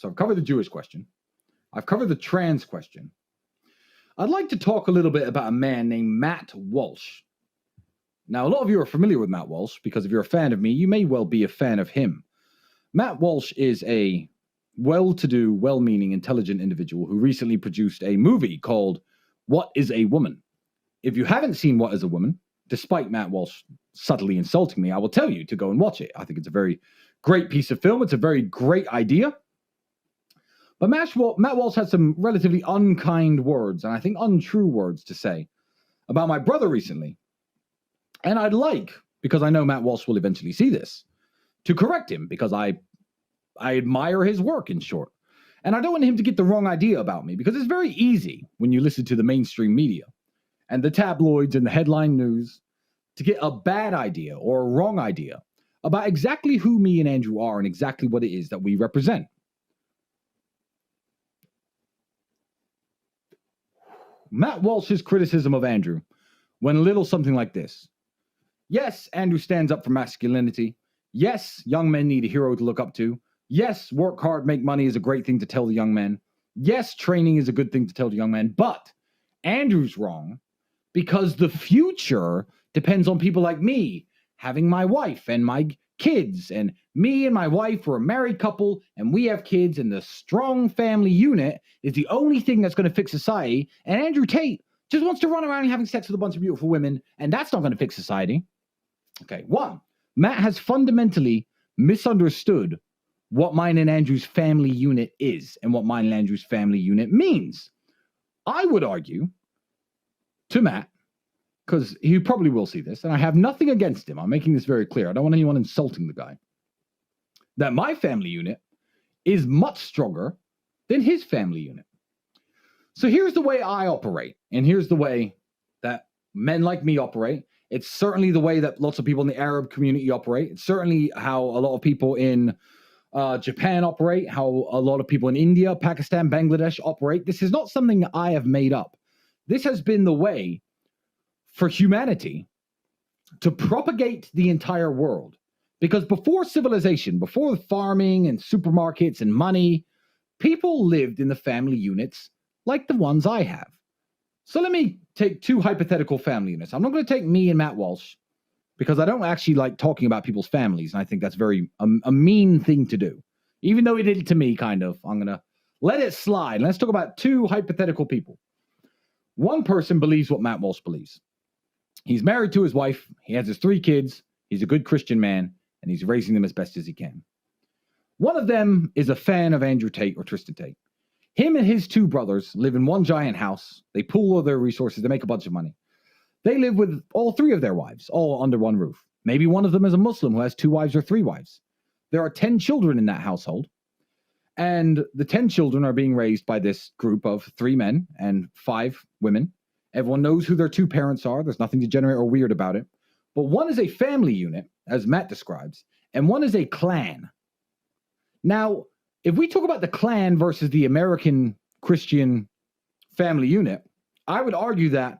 So I've covered the Jewish question. I've covered the trans question. I'd like to talk a little bit about a man named Matt Walsh. Now, a lot of you are familiar with Matt Walsh because if you're a fan of me, you may well be a fan of him. Matt Walsh is a well-to-do, well-meaning, intelligent individual who recently produced a movie called What is a Woman? If you haven't seen What is a Woman, despite Matt Walsh subtly insulting me, I will tell you to go and watch it. I think it's a very great piece of film. It's a very great idea. But Matt Walsh had some relatively unkind words, and I think untrue words to say about my brother recently. And I'd like, because I know Matt Walsh will eventually see this, to correct him because I admire his work, in short. And I don't want him to get the wrong idea about me because it's very easy when you listen to the mainstream media and the tabloids and the headline news to get a bad idea or a wrong idea about exactly who me and Andrew are and exactly what it is that we represent. Matt Walsh's criticism of Andrew went a little something like this. Yes, Andrew stands up for masculinity. Yes, young men need a hero to look up to. Yes, work hard, make money is a great thing to tell the young men. Yes, training is a good thing to tell the young men. But Andrew's wrong because the future depends on people like me having my wife and my kids. And me and my wife are a married couple and we have kids, and the strong family unit is the only thing that's going to fix society. And Andrew Tate just wants to run around having sex with a bunch of beautiful women, and that's not going to fix society. Okay, one, Matt has fundamentally misunderstood what mine and Andrew's family unit is and what mine and Andrew's family unit means. I would argue to Matt, because he probably will see this, and I have nothing against him. I'm making this very clear. I don't want anyone insulting the guy. That my family unit is much stronger than his family unit. So here's the way I operate, and here's the way that men like me operate. It's certainly the way that lots of people in the Arab community operate. It's certainly how a lot of people in Japan operate, how a lot of people in India, Pakistan, Bangladesh operate. This is not something that I have made up. This has been the way for humanity to propagate the entire world. Because before civilization, before farming and supermarkets and money, people lived in the family units like the ones I have. So let me take two hypothetical family units. I'm not going to take me and Matt Walsh because I don't actually like talking about people's families, and I think that's very a mean thing to do. Even though he did it to me, kind of. I'm going to let it slide. Let's talk about two hypothetical people. One person believes what Matt Walsh believes. He's married to his wife. He has his 3 kids. He's a good Christian man, and he's raising them as best as he can. One of them is a fan of Andrew Tate or Tristan Tate. Him and his 2 brothers live in one giant house. They pool all their resources. They make a bunch of money. They live with all 3 of their wives, all under one roof. Maybe one of them is a Muslim who has 2 wives or 3 wives. There are 10 children in that household. And the 10 children are being raised by this group of 3 men and 5 women. Everyone knows who their 2 parents are. There's nothing degenerate or weird about it. But one is a family unit, as Matt describes, and one is a clan. Now, if we talk about the clan versus the American Christian family unit, I would argue that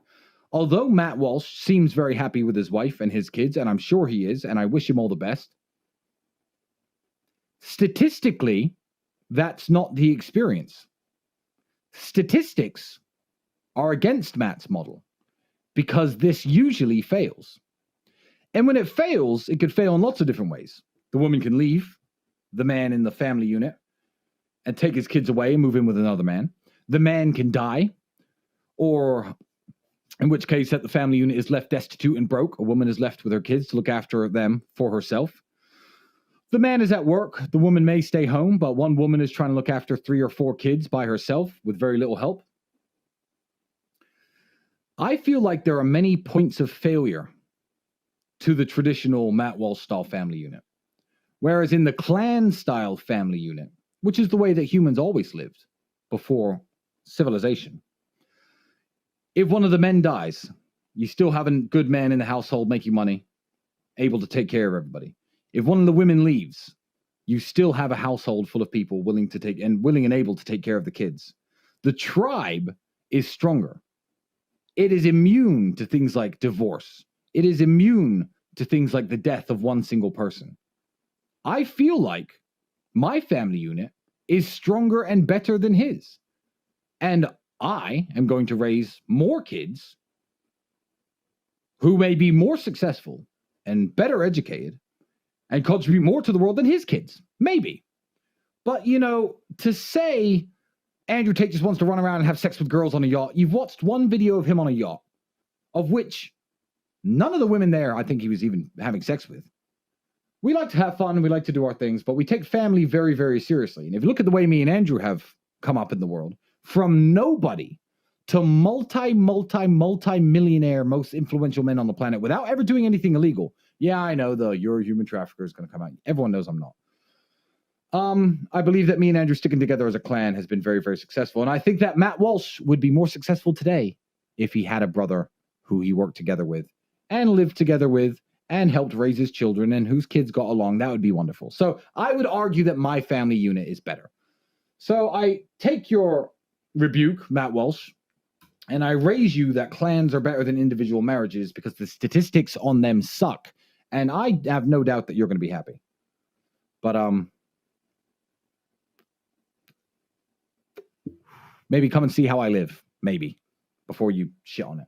although Matt Walsh seems very happy with his wife and his kids, and I'm sure he is, and I wish him all the best, statistically, that's not the experience. Statistics are against Matt's model because this usually fails. And when it fails, it could fail in lots of different ways. The woman can leave the man in the family unit and take his kids away and move in with another man. The man can die, or in which case that the family unit is left destitute and broke. A woman is left with her kids to look after them for herself. The man is at work. The woman may stay home, but one woman is trying to look after 3 or 4 kids by herself with very little help. I feel like there are many points of failure to the traditional Matt Walsh style family unit. Whereas in the clan style family unit, which is the way that humans always lived before civilization, if one of the men dies, you still have a good man in the household making money, able to take care of everybody. If one of the women leaves, you still have a household full of people willing and able to take care of the kids. The tribe is stronger. It is immune to things like divorce. It is immune to things like the death of one single person. I feel like my family unit is stronger and better than his. And I am going to raise more kids who may be more successful and better educated and contribute more to the world than his kids. Maybe. But, to say Andrew Tate just wants to run around and have sex with girls on a yacht, you've watched one video of him on a yacht, of which none of the women there I think he was even having sex with. We like to have fun, we like to do our things, but we take family very, very seriously. And if you look at the way me and Andrew have come up in the world, from nobody to multi-millionaire, most influential men on the planet without ever doing anything illegal. Yeah, I know you're a human trafficker is going to come out. Everyone knows I'm not. I believe that me and Andrew sticking together as a clan has been very, very successful. And I think that Matt Walsh would be more successful today if he had a brother who he worked together with and lived together with and helped raise his children and whose kids got along. That would be wonderful. So I would argue that my family unit is better. So I take your rebuke, Matt Walsh, and I raise you that clans are better than individual marriages because the statistics on them suck. And I have no doubt that you're going to be happy. But maybe come and see how I live, maybe, before you shit on it.